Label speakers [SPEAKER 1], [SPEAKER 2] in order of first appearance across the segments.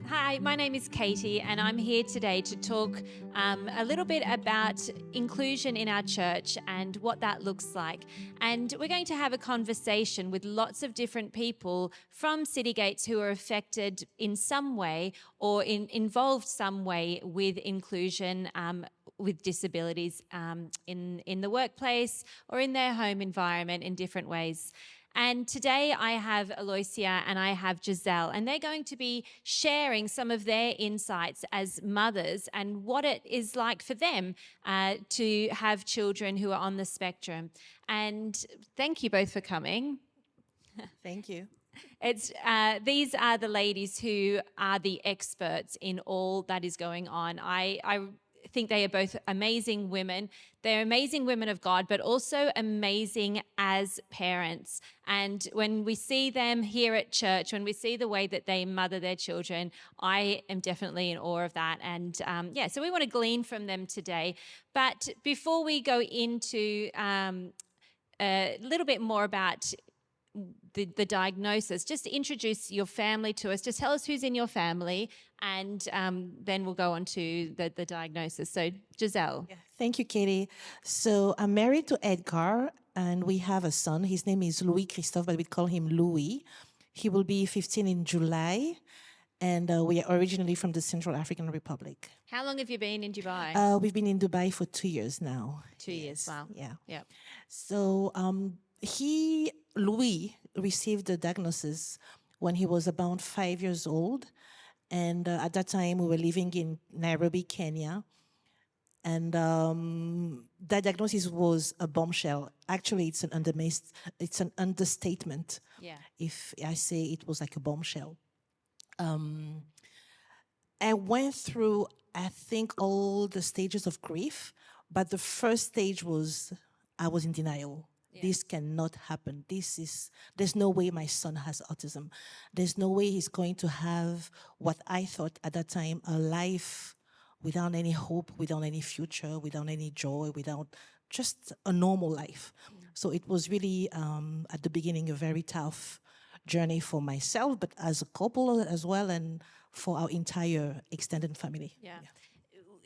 [SPEAKER 1] Hi, my name is Katie, and I'm here today to talk a little bit about inclusion in our church and what that looks like. And we're going to have a conversation with lots of different people from City Gates who are affected in some way or involved some way with inclusion. With disabilities in the workplace or in their home environment in different ways. And today I have Aloysia and I have Giselle, and they're going to be sharing some of their insights as mothers and what it is like for them to have children who are on the spectrum. And thank you both for coming.
[SPEAKER 2] Thank you.
[SPEAKER 1] These are the ladies who are the experts in all that is going on. I think they are both amazing women. They're amazing women of God, but also amazing as parents. And when we see them here at church, when we see the way that they mother their children, I am definitely in awe of that. And so we want to glean from them today. But before we go into a little bit more about the diagnosis, just introduce your family to us. Just tell us who's in your family, and then we'll go on to the diagnosis. So, Giselle.
[SPEAKER 2] Yeah, thank you, Katie. So I'm married to Edgar, and we have a son. His name is Louis Christophe, but we call him Louis. He will be 15 in July, and we are originally from the Central African Republic.
[SPEAKER 1] How long have you been in Dubai?
[SPEAKER 2] We've been in Dubai for 2 years now.
[SPEAKER 1] 2 years. Wow.
[SPEAKER 2] Yeah.
[SPEAKER 1] Yeah.
[SPEAKER 2] So Louis, received the diagnosis when he was about 5 years old. And at that time, we were living in Nairobi, Kenya. And that diagnosis was a bombshell. Actually, it's an understatement.
[SPEAKER 1] Yeah.
[SPEAKER 2] If I say it was like a bombshell. I went through, I think, all the stages of grief, but the first stage was I was in denial. Yeah. This cannot happen. There's no way my son has autism. There's no way he's going to have what I thought at that time, a life without any hope, without any future, without any joy, without just a normal life. So it was really, at the beginning, a very tough journey for myself, but as a couple as well, and for our entire extended family.
[SPEAKER 1] Yeah.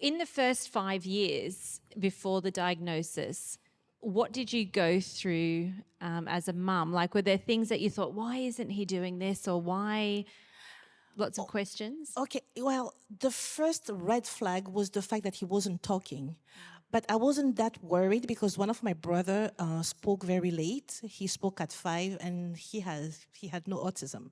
[SPEAKER 1] In the first 5 years before the diagnosis, what did you go through as a mum? Like, were there things that you thought, why isn't he doing this, or why? Lots of questions.
[SPEAKER 2] Okay, well, the first red flag was the fact that he wasn't talking. But I wasn't that worried because one of my brother spoke very late. He spoke at 5, and he had no autism.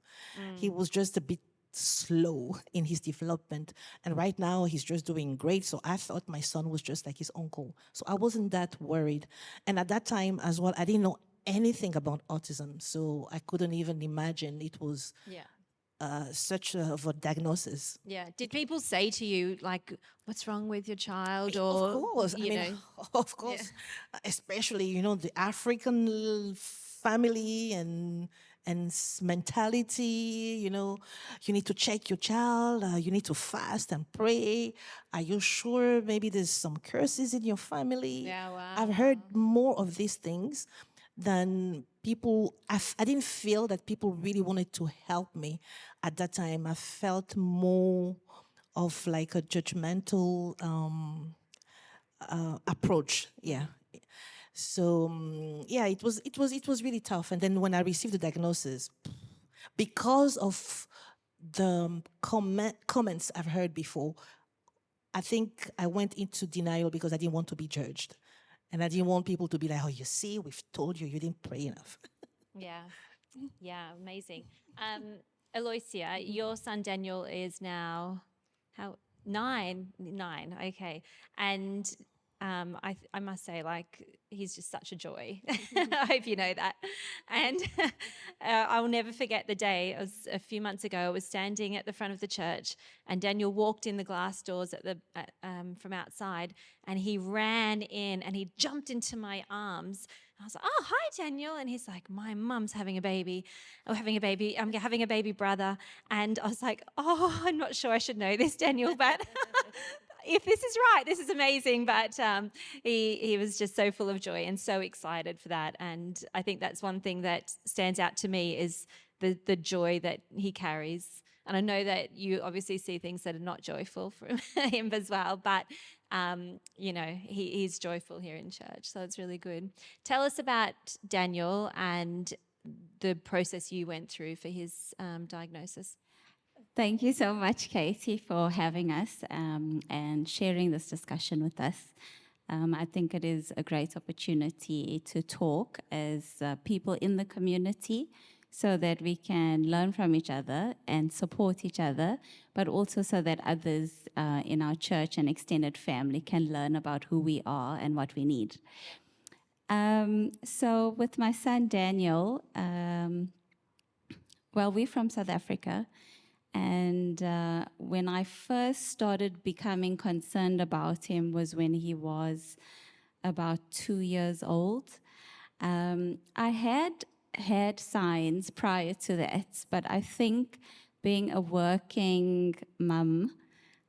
[SPEAKER 2] He was just a bit slow in his development, and right now he's just doing great. So I thought my son was just like his uncle. So I wasn't that worried. And at that time as well, I didn't know anything about autism, so I couldn't even imagine it was such of a diagnosis.
[SPEAKER 1] Yeah. Did people say to you, like, what's wrong with your child? Or,
[SPEAKER 2] of course, of course, especially, the African family and mentality, you need to check your child, you need to fast and pray. Are you sure maybe there's some curses in your family?
[SPEAKER 1] Yeah, wow.
[SPEAKER 2] I've heard more of these things than people. I didn't feel that people really wanted to help me at that time. I felt more of like a judgmental approach. Yeah. So it was really tough. And then when I received the diagnosis, because of the comments I've heard before, I think I went into denial because I didn't want to be judged. And I didn't want people to be like, oh, you see, we've told you didn't pray enough.
[SPEAKER 1] Yeah. Yeah, amazing. Aloysia, your son Daniel is now how 9, okay. And I must say, like, he's just such a joy. I hope you know that. And I'll never forget the day. It was a few months ago. I was standing at the front of the church, and Daniel walked in the glass doors from outside, and he ran in and he jumped into my arms. I was like, oh, hi, Daniel. And he's like, my mum's having a baby. I'm having a baby brother. And I was like, oh, I'm not sure I should know this, Daniel, but if this is right, this is amazing. But he was just so full of joy and so excited for that. And I think that's one thing that stands out to me is the joy that he carries. And I know that you obviously see things that are not joyful from him as well, but he's joyful here in church, so it's really good. Tell us about Daniel and the process you went through for his diagnosis.
[SPEAKER 3] Thank you so much, Katie, for having us and sharing this discussion with us. I think it is a great opportunity to talk as people in the community so that we can learn from each other and support each other, but also so that others in our church and extended family can learn about who we are and what we need. So with my son, Daniel, we're from South Africa. And when I first started becoming concerned about him was when he was about 2 years old. I had signs prior to that, but I think being a working mum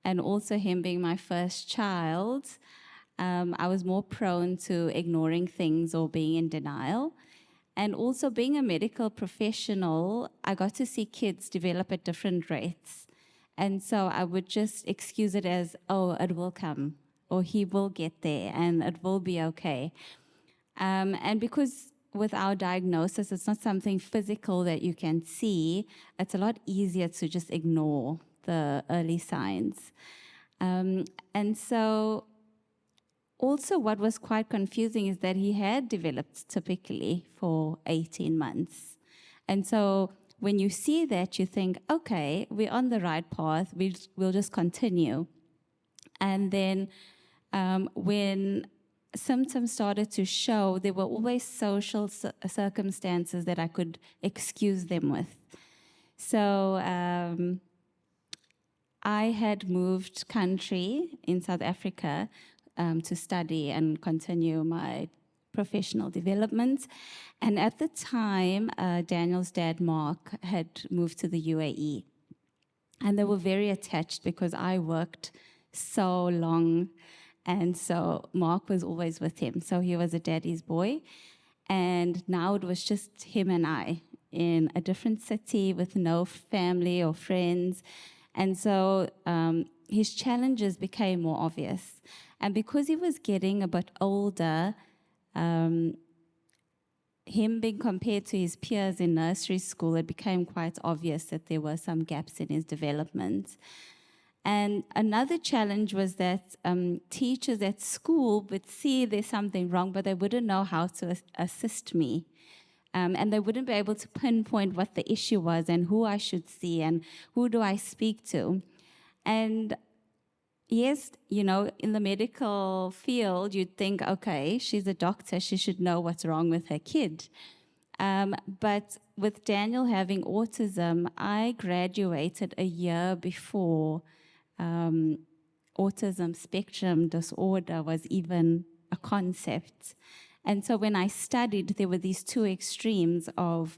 [SPEAKER 3] and also him being my first child, I was more prone to ignoring things or being in denial. And also being a medical professional, I got to see kids develop at different rates. And so I would just excuse it as, oh, it will come, or he will get there, and it will be okay. And because with our diagnosis, it's not something physical that you can see, it's a lot easier to just ignore the early signs. And so also, what was quite confusing is that he had developed typically for 18 months. And so when you see that, you think, okay, we're on the right path, we'll just continue. And then when symptoms started to show, there were always social circumstances that I could excuse them with. So I had moved country in South Africa to study and continue my professional development. And at the time, Daniel's dad, Mark, had moved to the UAE. And they were very attached because I worked so long. And so Mark was always with him. So he was a daddy's boy. And now it was just him and I in a different city with no family or friends. And so his challenges became more obvious. And because he was getting a bit older, him being compared to his peers in nursery school, it became quite obvious that there were some gaps in his development. And another challenge was that teachers at school would see there's something wrong, but they wouldn't know how to assist me. And they wouldn't be able to pinpoint what the issue was and who I should see and who do I speak to. And yes, in the medical field, you'd think, okay, she's a doctor, she should know what's wrong with her kid. But with Daniel having autism, I graduated a year before autism spectrum disorder was even a concept. And so when I studied, there were these two extremes of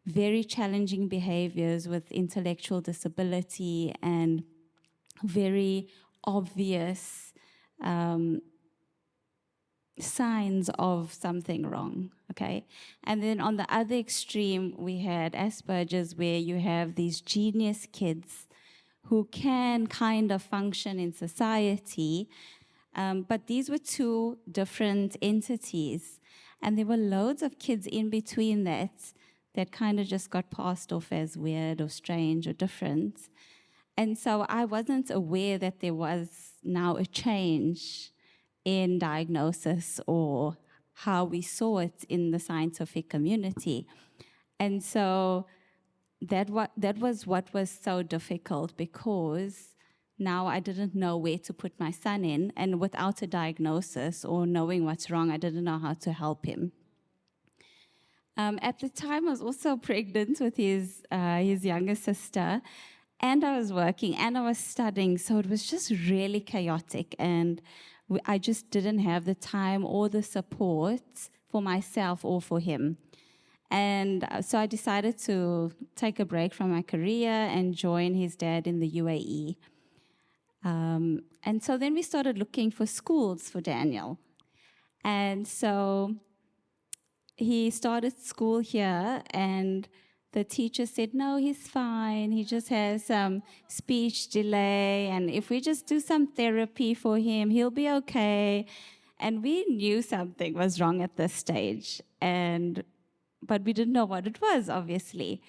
[SPEAKER 3] very challenging behaviors with intellectual disability and very obvious signs of something wrong, okay? And then on the other extreme, we had Asperger's, where you have these genius kids who can kind of function in society, but these were two different entities. And there were loads of kids in between that kind of just got passed off as weird or strange or different. And so I wasn't aware that there was now a change in diagnosis or how we saw it in the scientific community. And so that was what was so difficult, because now I didn't know where to put my son in, and without a diagnosis or knowing what's wrong, I didn't know how to help him. At the time, I was also pregnant with his younger sister, and I was working and I was studying, so it was just really chaotic, and I just didn't have the time or the support for myself or for him. And so I decided to take a break from my career and join his dad in the UAE. And so then we started looking for schools for Daniel. And so he started school here, and the teacher said, no, he's fine. He just has some speech delay. And if we just do some therapy for him, he'll be okay. And we knew something was wrong at this stage. But we didn't know what it was, obviously.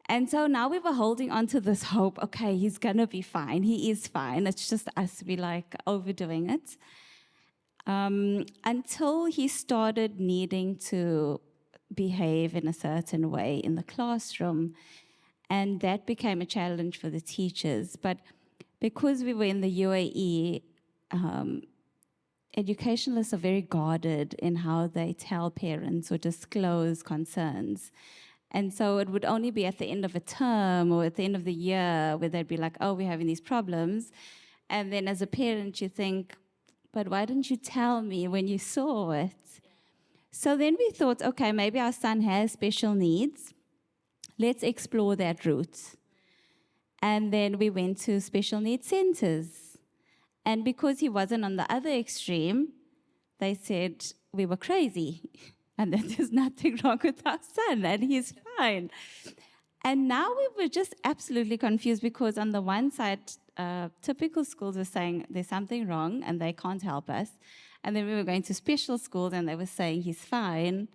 [SPEAKER 3] And so now we were holding on to this hope, okay, he's going to be fine. He is fine. It's just us, we like overdoing it. Until he started needing to behave in a certain way in the classroom. And that became a challenge for the teachers. But because we were in the UAE, educationalists are very guarded in how they tell parents or disclose concerns. And so it would only be at the end of a term or at the end of the year where they'd be like, oh, we're having these problems. And then as a parent, you think, but why didn't you tell me when you saw it? So then we thought, okay, maybe our son has special needs. Let's explore that route. And then we went to special needs centers. And because he wasn't on the other extreme, they said we were crazy and that there's nothing wrong with our son and he's fine. And now we were just absolutely confused because on the one side, typical schools were saying there's something wrong and they can't help us. And then we were going to special schools and they were saying he's fine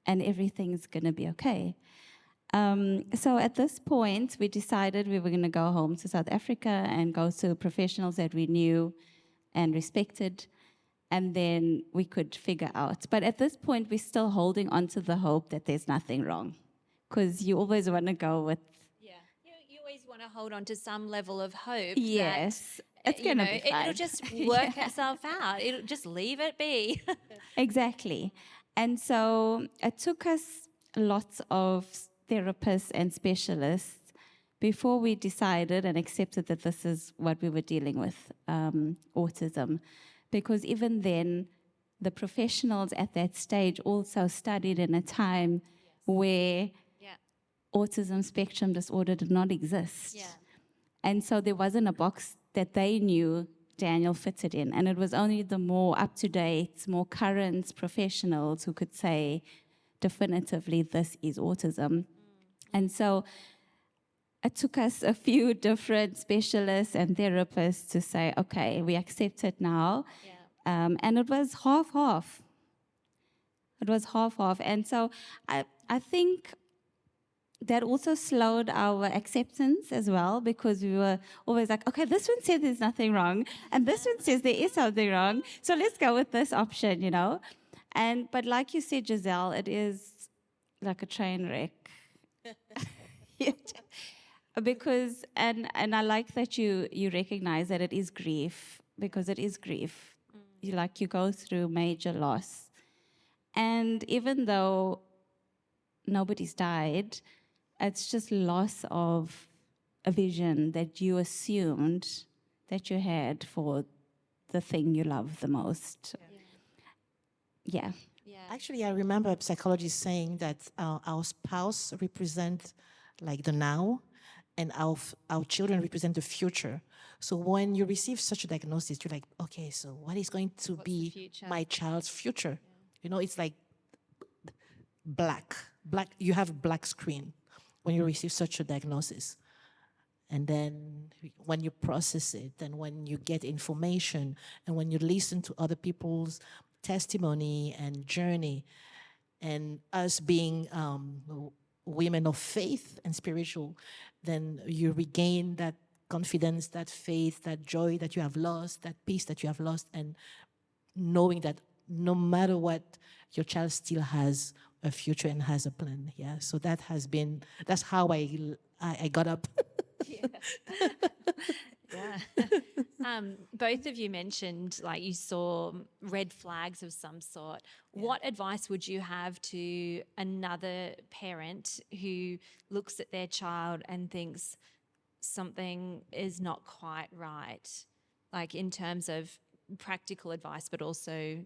[SPEAKER 3] and everything's going to be okay. So at this point, we decided we were going to go home to South Africa and go to professionals that we knew and respected, and then we could figure out. But at this point, we're still holding on to the hope that there's nothing wrong, because you always want to go with...
[SPEAKER 1] Yeah. You always want to hold on to some level of hope.
[SPEAKER 3] Yes,
[SPEAKER 1] that,
[SPEAKER 3] it's going to be fine.
[SPEAKER 1] It'll just work itself out. It'll just leave it be.
[SPEAKER 3] Exactly. And so it took us lots of therapists and specialists before we decided and accepted that this is what we were dealing with, autism. Because even then, the professionals at that stage also studied in a time where autism spectrum disorder did not exist.
[SPEAKER 1] Yeah.
[SPEAKER 3] And so there wasn't a box that they knew Daniel fitted in. And it was only the more up-to-date, more current professionals who could say definitively this is autism. And so it took us a few different specialists and therapists to say, okay, we accept it now.
[SPEAKER 1] Yeah.
[SPEAKER 3] And it was half-half. It was half-half. And so I think that also slowed our acceptance as well, because we were always like, okay, this one says there's nothing wrong, and this one says there is something wrong, so let's go with this option, you know. But like you said, Giselle, it is like a train wreck. Because, and I like that you recognize that it is grief, because it is grief. You go through major loss. And even though nobody's died, it's just loss of a vision that you assumed that you had for the thing you love the most. Yeah.
[SPEAKER 2] Actually, I remember a psychologist saying that our spouse represent like the now, and our children represent the future. So when you receive such a diagnosis, you're like, okay, so what is going to be my child's future? You know, it's like black. You have black screen when you receive such a diagnosis. And then when you process it, and when you get information, and when you listen to other people's testimony and journey, and us being women of faith and spiritual, then you regain that confidence, that faith, that joy that you have lost, that peace that you have lost, and knowing that no matter what, your child still has a future and has a plan. Yeah, so that's how I got up.
[SPEAKER 1] Yeah. Both of you mentioned like you saw red flags of some sort. What advice would you have to another parent who looks at their child and thinks something is not quite right, like in terms of practical advice, but also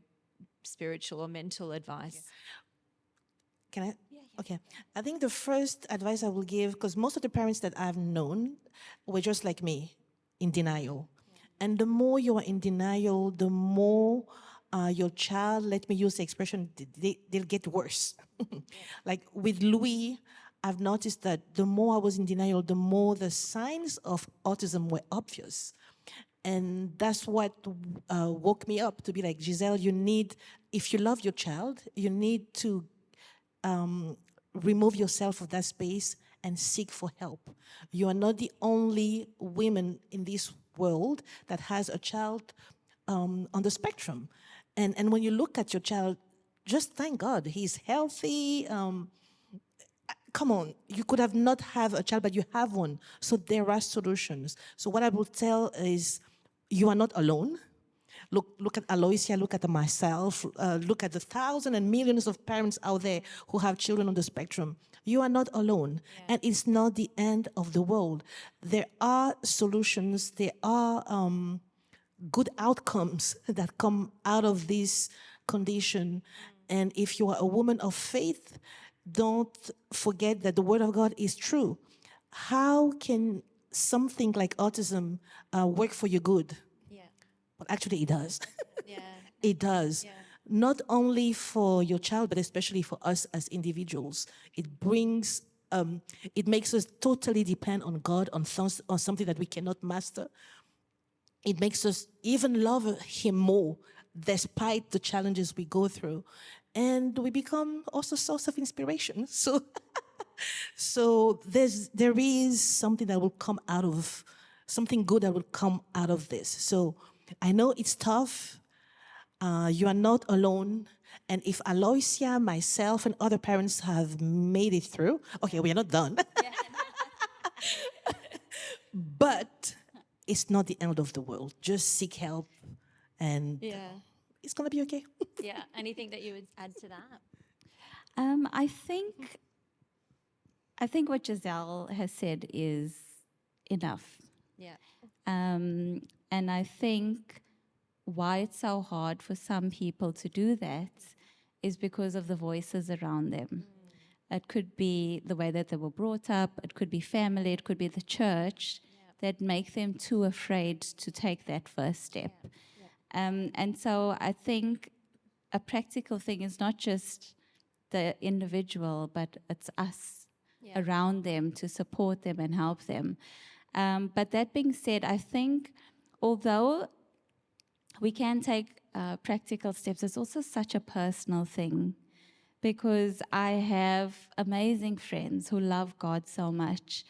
[SPEAKER 1] spiritual or mental advice?
[SPEAKER 2] Can I? Okay. I think the first advice I will give, because most of the parents that I've known were just like me, in denial. And the more you are in denial, the more your child, let me use the expression, they'll get worse. Like with Louis, I've noticed that the more I was in denial, the more the signs of autism were obvious. And that's what woke me up to be like, Giselle, you need, if you love your child, you need to remove yourself from that space and seek for help. You are not the only woman in this world that has a child on the spectrum. And when you look at your child, just thank God he's healthy. Come on, you could have not have a child, but you have one. So there are solutions. So what I will tell is, you are not alone. Look at Aloysia, look at myself, look at the thousands and millions of parents out there who have children on the spectrum. You are not alone, and it's not the end of the world. There are solutions, there are good outcomes that come out of this condition. And if you are a woman of faith, don't forget that the Word of God is true. How can something like autism work for your good?
[SPEAKER 1] Yeah.
[SPEAKER 2] Well, actually, it does.
[SPEAKER 1] Yeah.
[SPEAKER 2] It does.
[SPEAKER 1] Yeah.
[SPEAKER 2] Not only for your child, but especially for us as individuals. It brings, it makes us totally depend on God, on something that we cannot master. It makes us even love Him more, despite the challenges we go through. And we become also a source of inspiration. So there is something that will come out of, something good that will come out of this. So I know it's tough. You are not alone. And if Aloysia, myself, and other parents have made it through, okay, we are not done. But it's not the end of the world. Just seek help, and
[SPEAKER 1] Yeah.
[SPEAKER 2] it's going to be okay.
[SPEAKER 1] Yeah. Anything that you would add to that?
[SPEAKER 3] I think what Giselle has said is enough.
[SPEAKER 1] Yeah.
[SPEAKER 3] And I think why it's so hard for some people to do that is because of the voices around them. It could be the way that they were brought up, it could be family, it could be the church that make them too afraid to take that first step. And so I think a practical thing is not just the individual, but it's us around them to support them and help them. But that being said, I think although we can take practical steps, it's also such a personal thing, because I have amazing friends who love God so much,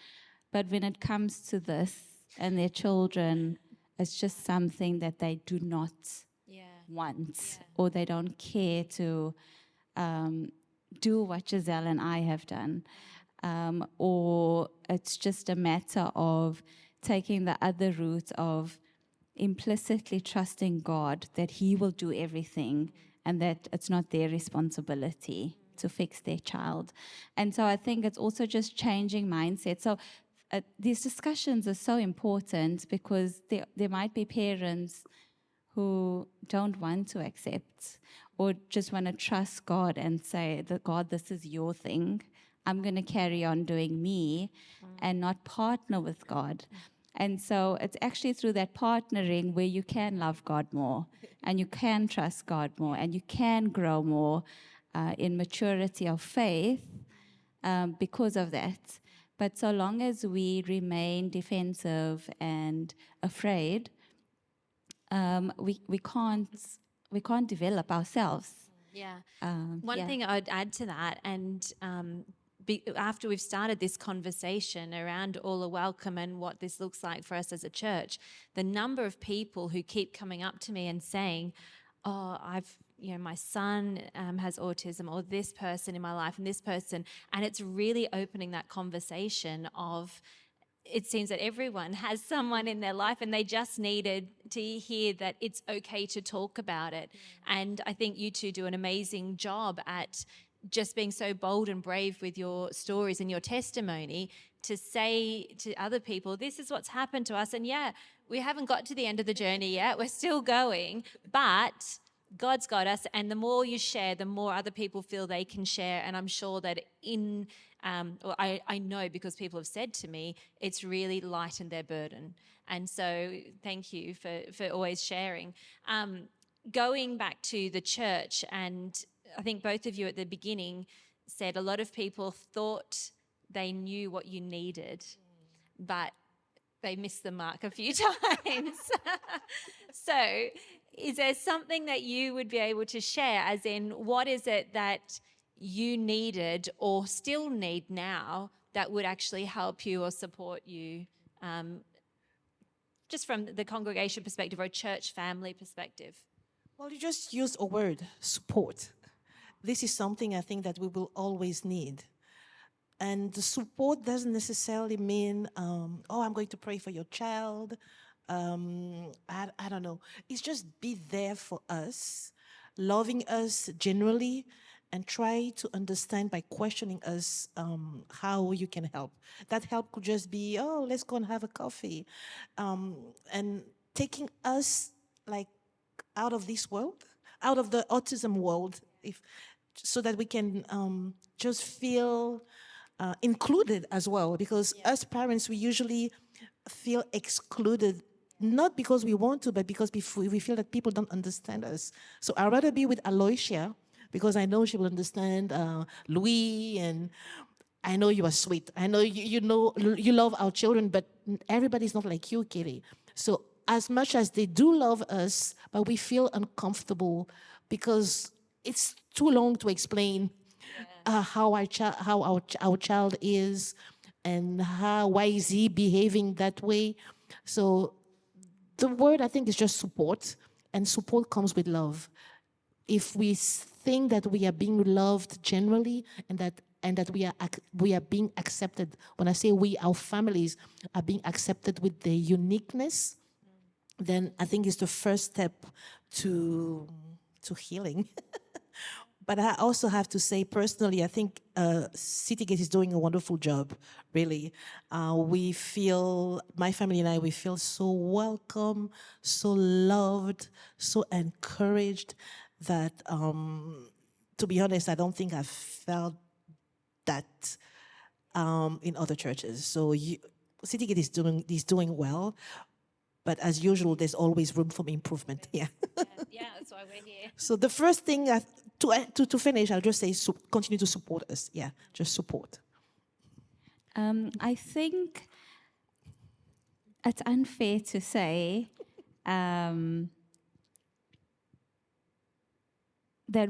[SPEAKER 3] but when it comes to this and their children, it's just something that they do not want, or they don't care to do what Giselle and I have done. Or it's just a matter of taking the other route of implicitly trusting God that He will do everything and that it's not their responsibility to fix their child. And so I think it's also just changing mindset. So these discussions are so important, because there might be parents who don't want to accept or just want to trust God and say that, God, this is your thing. I'm going to carry on doing me and not partner with God. And so it's actually through that partnering where you can love God more and you can trust God more and you can grow more in maturity of faith because of that. But so long as we remain defensive and afraid, we can't develop ourselves.
[SPEAKER 1] Yeah. One thing I'd add to that, and after we've started this conversation around All Are Welcome and what this looks like for us as a church, the number of people who keep coming up to me and saying, oh, my son has autism, or this person in my life and this person. And it's really opening that conversation of, it seems that everyone has someone in their life and they just needed to hear that it's okay to talk about it. And I think you two do an amazing job at just being so bold and brave with your stories and your testimony to say to other people, this is what's happened to us. And we haven't got to the end of the journey yet. We're still going, but God's got us. And the more you share, the more other people feel they can share. And I'm sure that I know, because people have said to me, it's really lightened their burden. And so thank you for always sharing. Going back to the church, and I think both of you at the beginning said a lot of people thought they knew what you needed, but they missed the mark a few times. So, is there something that you would be able to share, as in, what is it that you needed or still need now that would actually help you or support you, just from the congregation perspective or a church family perspective?
[SPEAKER 2] Well, you just used a word, support. This is something I think that we will always need. And the support doesn't necessarily mean, oh, I'm going to pray for your child. I don't know. It's just be there for us, loving us generally, and try to understand by questioning us how you can help. That help could just be, oh, let's go and have a coffee. And taking us like out of this world, out of the autism world, so that we can just feel included as well, because us parents, we usually feel excluded, not because we want to, but because we feel that people don't understand us. So I'd rather be with Aloysia, because I know she will understand Louis, and I know you are sweet. I know you know you love our children, but everybody's not like you, Kitty. So as much as they do love us, but we feel uncomfortable because it's too long to explain how our child is, and why is he behaving that way. So the word, I think, is just support, and support comes with love. If we think that we are being loved generally, and that we are being accepted, when I say we, our families are being accepted with their uniqueness, then I think it's the first step to healing. But I also have to say, personally, I think Citygate is doing a wonderful job, really. We feel, my family and I, we feel so welcome, so loved, so encouraged that, to be honest, I don't think I've felt that in other churches. So Citygate is doing well, but as usual, there's always room for improvement. Yeah.
[SPEAKER 1] Yeah, that's why we're here.
[SPEAKER 2] So the first thing to finish, I'll just say continue to support us. Yeah, just support.
[SPEAKER 3] I think it's unfair to say that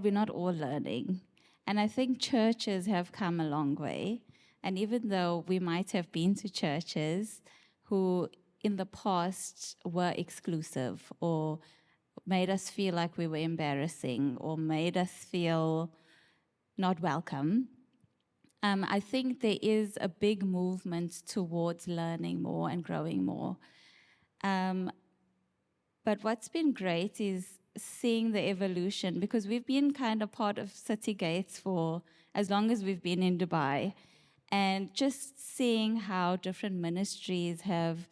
[SPEAKER 3] we're not all learning. And I think churches have come a long way. And even though we might have been to churches who in the past were exclusive, or made us feel like we were embarrassing, or made us feel not welcome, I think there is a big movement towards learning more and growing more. But what's been great is seeing the evolution, because we've been kind of part of Citygates for as long as we've been in Dubai, and just seeing how different ministries have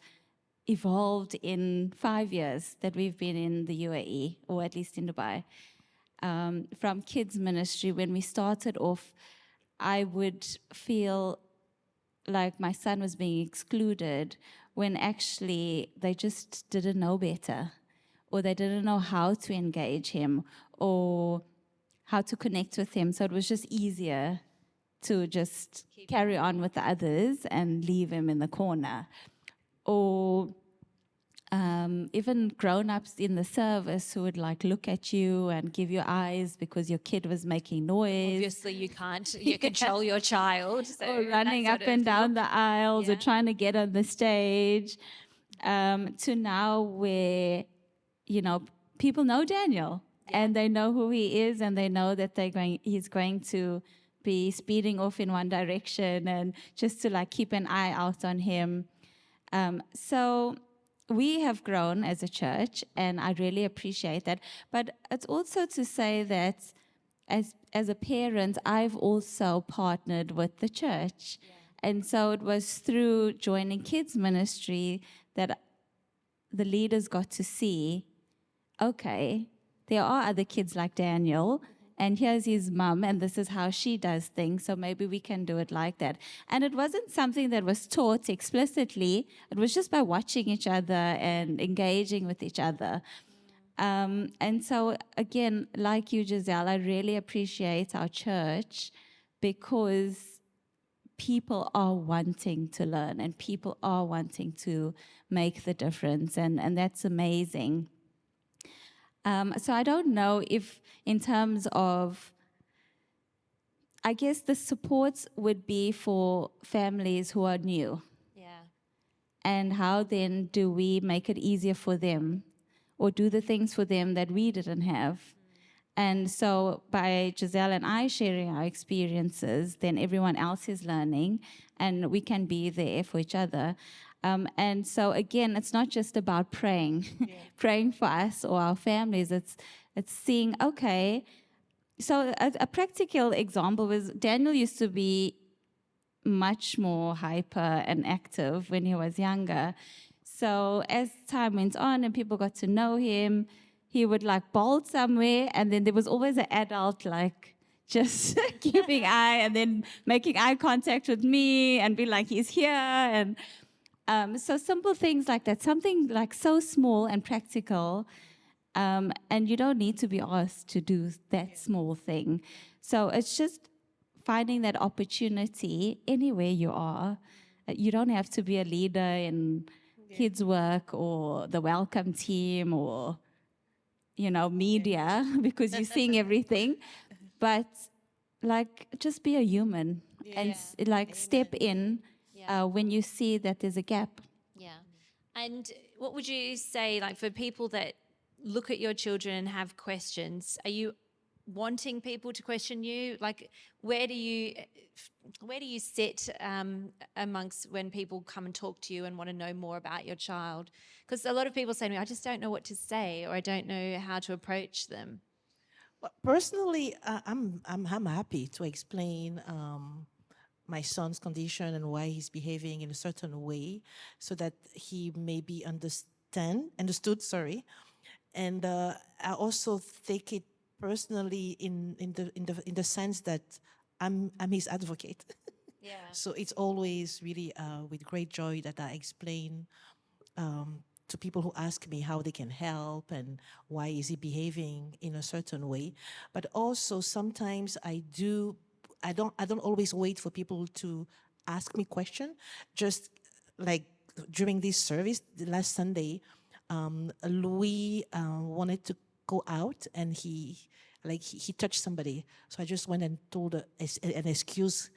[SPEAKER 3] evolved in 5 years that we've been in the UAE, or at least in Dubai. From kids ministry, when we started off, I would feel like my son was being excluded when actually they just didn't know better, or they didn't know how to engage him or how to connect with him. So it was just easier to just carry on with the others and leave him in the corner. Or even grown-ups in the service who would like look at you and give you eyes because your kid was making noise.
[SPEAKER 1] Obviously, you can't control your child. So
[SPEAKER 3] or running up and down the aisles, or trying to get on the stage, to now where, you know, people know Daniel and they know who he is, and they know that he's going to be speeding off in one direction, and just to like keep an eye out on him. So we have grown as a church, and I really appreciate that. But it's also to say that as a parent, I've also partnered with the church. And so it was through joining kids ministry that the leaders got to see, okay, there are other kids like Daniel, and here's his mum, and this is how she does things, so maybe we can do it like that. And it wasn't something that was taught explicitly. It was just by watching each other and engaging with each other. And so, again, like you, Giselle, I really appreciate our church, because people are wanting to learn and people are wanting to make the difference, and that's amazing. So I don't know if in terms of, I guess the supports would be for families who are new.
[SPEAKER 1] Yeah.
[SPEAKER 3] And how then do we make it easier for them or do the things for them that we didn't have? And so by Giselle and I sharing our experiences, then everyone else is learning and we can be there for each other. And so again, it's not just about praying, praying for us or our families. It's seeing, okay, so a practical example was Daniel used to be much more hyper and active when he was younger. So as time went on and people got to know him, he would like bolt somewhere, and then there was always an adult like just keeping eye and then making eye contact with me and be like, he's here. And so simple things like that, something like so small and practical. And you don't need to be asked to do that small thing. So it's just finding that opportunity anywhere you are. You don't have to be a leader in kids' work or the welcome team or, media because you're seeing everything. But like, just be a human and step in when you see that there's a gap.
[SPEAKER 1] Yeah. And what would you say, like, for people that look at your children and have questions, are you wanting people to question you? Like, where do you sit amongst when people come and talk to you and want to know more about your child? Because a lot of people say to me, I just don't know what to say, or I don't know how to approach them.
[SPEAKER 2] Well, personally, I'm happy to explain my son's condition and why he's behaving in a certain way, so that he may be understood. Sorry, and I also take it personally in the sense that I'm his advocate.
[SPEAKER 1] Yeah.
[SPEAKER 2] So it's always really with great joy that I explain to people who ask me how they can help and why is he behaving in a certain way. But also sometimes I don't always wait for people to ask me question. Just like during this service, the last Sunday, Louis wanted to go out and he touched somebody. So I just went and told an excuse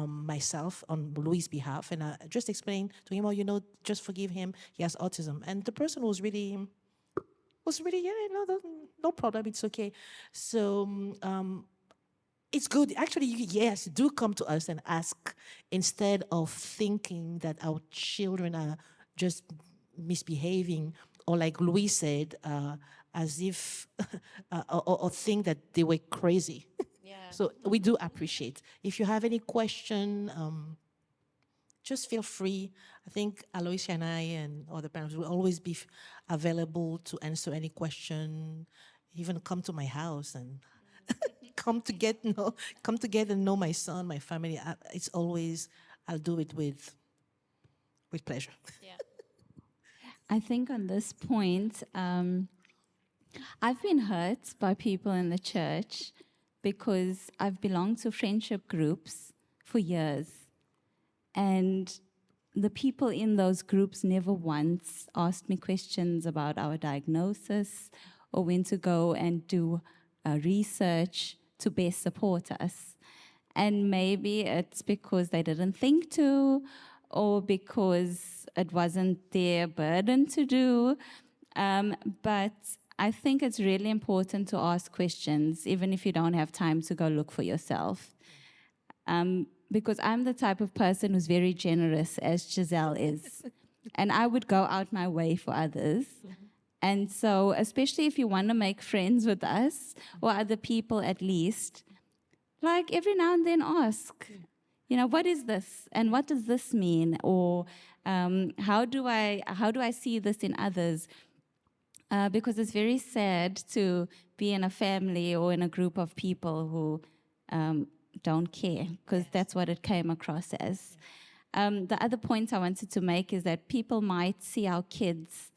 [SPEAKER 2] myself on Louis' behalf, and I just explained to him, just forgive him. He has autism, and the person was really, no problem. It's okay. So it's good. Actually, yes, do come to us and ask instead of thinking that our children are just misbehaving, or like Louis said, as if, or think that they were crazy.
[SPEAKER 1] Yeah.
[SPEAKER 2] So we do appreciate. If you have any question, just feel free. I think Aloysia and I and other parents will always be available to answer any question. Even come to my house and come to get and know my son, my family. It's always, I'll do it with pleasure.
[SPEAKER 1] Yeah.
[SPEAKER 3] I think on this point, I've been hurt by people in the church because I've belonged to friendship groups for years. And the people in those groups never once asked me questions about our diagnosis or when to go and do research to best support us. And maybe it's because they didn't think to, or because it wasn't their burden to do. But I think it's really important to ask questions, even if you don't have time to go look for yourself. Because I'm the type of person who's very generous, as Giselle is. And I would go out my way for others. And so, especially if you want to make friends with us, or other people at least, like every now and then ask, what is this? And what does this mean? Or how do I see this in others? Because it's very sad to be in a family or in a group of people who don't care, because that's what it came across as. The other point I wanted to make is that people might see our kids,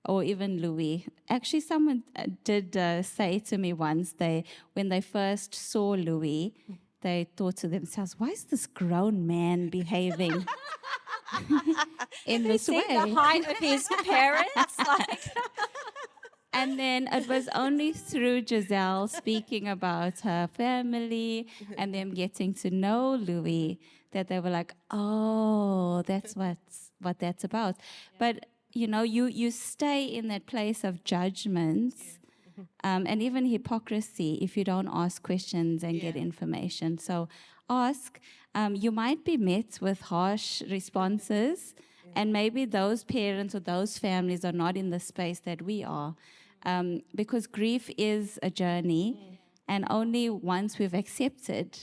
[SPEAKER 3] or even Louis. Actually, someone did say to me once, when they first saw Louis, they thought to themselves, why is this grown man behaving in this
[SPEAKER 1] See the
[SPEAKER 3] way?
[SPEAKER 1] height of his parents, like
[SPEAKER 3] And then it was only through Giselle speaking about her family and them getting to know Louis that they were like, oh, that's what that's about. But you know, you stay in that place of judgments and even hypocrisy if you don't ask questions and get information. So ask. You might be met with harsh responses, and maybe those parents or those families are not in the space that we are. Because grief is a journey, and only once we've accepted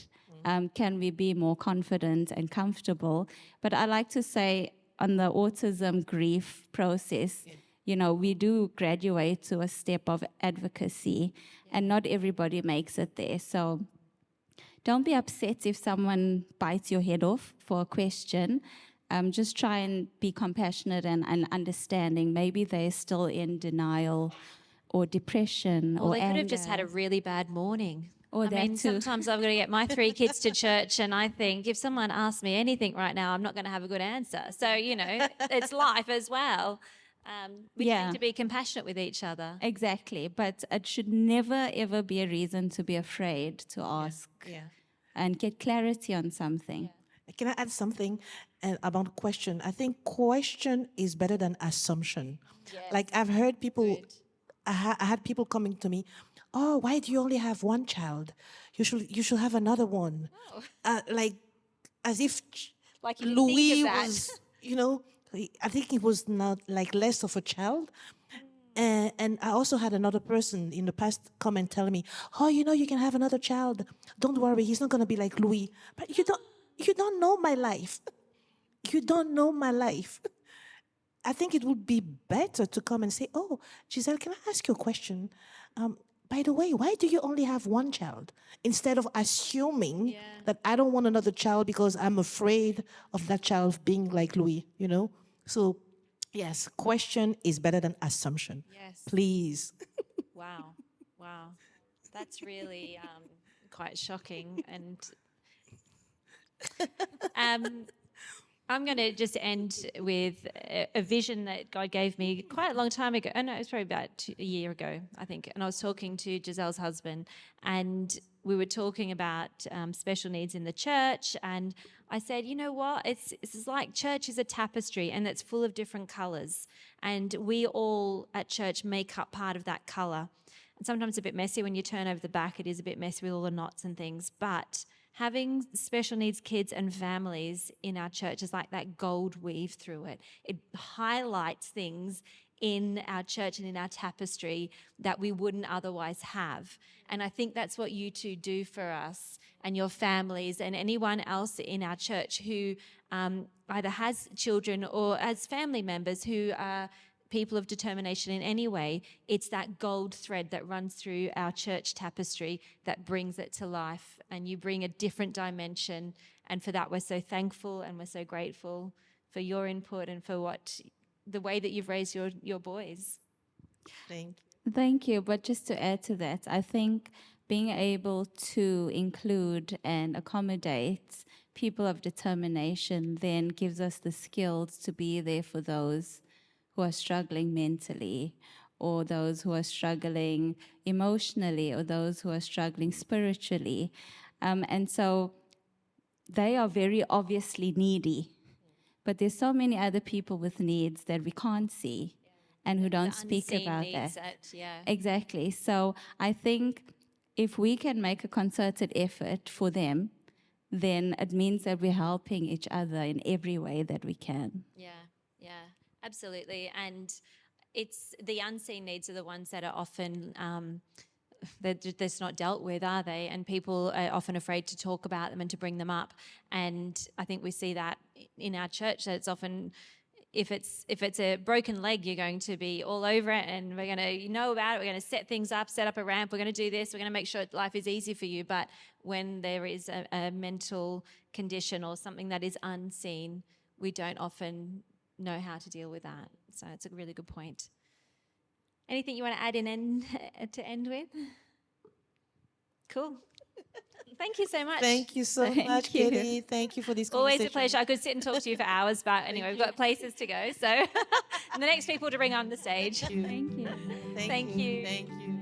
[SPEAKER 3] can we be more confident and comfortable. But I like to say on the autism grief process, you know, we do graduate to a step of advocacy, and not everybody makes it there. So don't be upset if someone bites your head off for a question. Just try and be compassionate and understanding. Maybe they're still in denial or depression
[SPEAKER 1] or
[SPEAKER 3] or
[SPEAKER 1] they could have just had a
[SPEAKER 3] anger.
[SPEAKER 1] really bad morning.
[SPEAKER 3] Or
[SPEAKER 1] I
[SPEAKER 3] that
[SPEAKER 1] mean,
[SPEAKER 3] too.
[SPEAKER 1] sometimes I've got to get my 3 kids to church, and I think if someone asks me anything right now, I'm not going to have a good answer. So, you know, it's life as well. We
[SPEAKER 3] Yeah.
[SPEAKER 1] tend to be compassionate with each other.
[SPEAKER 3] Exactly. But it should never, ever be a reason to be afraid to ask and get clarity on something.
[SPEAKER 2] Can I add something about question? I think question is better than assumption. Like I've heard people, I had people coming to me, oh, why do you only have one child? You should have another one. Like as if
[SPEAKER 1] Like you didn't think
[SPEAKER 2] Louis
[SPEAKER 1] of that.
[SPEAKER 2] was, you know, I think he was not like less of a child. And I also had another person in the past come and tell me, oh, you know, you can have another child. Don't worry, he's not going to be like Louis. But you don't know my life. You don't know my life. I think it would be better to come and say, oh, Giselle, can I ask you a question? By the way, why do you only have one child? Instead of assuming that I don't want another child because I'm afraid of that child being like Louis, you know? So, yes, question is better than assumption.
[SPEAKER 1] Yes.
[SPEAKER 2] Please.
[SPEAKER 1] Wow. Wow. That's really quite shocking. And I'm going to just end with a vision that God gave me quite a long time ago. Oh, no, it was probably about a year ago, I think. And I was talking to Giselle's husband, and we were talking about special needs in the church. And I said, you know what? It's like church is a tapestry, and it's full of different colors. And we all at church make up part of that color. And sometimes it's a bit messy when you turn over the back. It is a bit messy with all the knots and things. But having special needs kids and families in our church is like that gold weave through it. It highlights things in our church and in our tapestry that we wouldn't otherwise have. And I think that's what you two do for us and your families and anyone else in our church who either has children or as family members who are people of determination in any way. It's that gold thread that runs through our church tapestry that brings it to life, and you bring a different dimension, and for that we're so thankful and we're so grateful for your input and for the way that you've raised your boys.
[SPEAKER 3] Thank you. But just to add to that, I think being able to include and accommodate people of determination then gives us the skills to be there for those who are struggling mentally, or those who are struggling emotionally, or those who are struggling spiritually. And so they are very obviously needy, but there's so many other people with needs that we can't see and who don't speak about that. Exactly. So I think if we can make a concerted effort for them, then it means that we're helping each other in every way that we can.
[SPEAKER 1] Yeah, absolutely. And it's the unseen needs are the ones that are often they're just not dealt with, are they? And people are often afraid to talk about them and to bring them up. And I think we see that in our church, that it's often, if it's a broken leg, you're going to be all over it, and we're going to know about it. We're going to set things up, set up a ramp. We're going to do this. We're going to make sure life is easy for you. But when there is a mental condition or something that is unseen, we don't often know how to deal with that. So it's a really good point. Anything you want to add in to end with? Cool. Thank you so much.
[SPEAKER 2] Thank you so
[SPEAKER 3] Thank
[SPEAKER 2] much,
[SPEAKER 3] you.
[SPEAKER 2] Katie. Thank you for this
[SPEAKER 1] Always a
[SPEAKER 2] conversation.
[SPEAKER 1] pleasure. I could sit and talk to you for hours, but anyway, we've got places to go. So, and the next people to bring on the stage.
[SPEAKER 3] Thank you.
[SPEAKER 1] Thank you.
[SPEAKER 2] Thank you.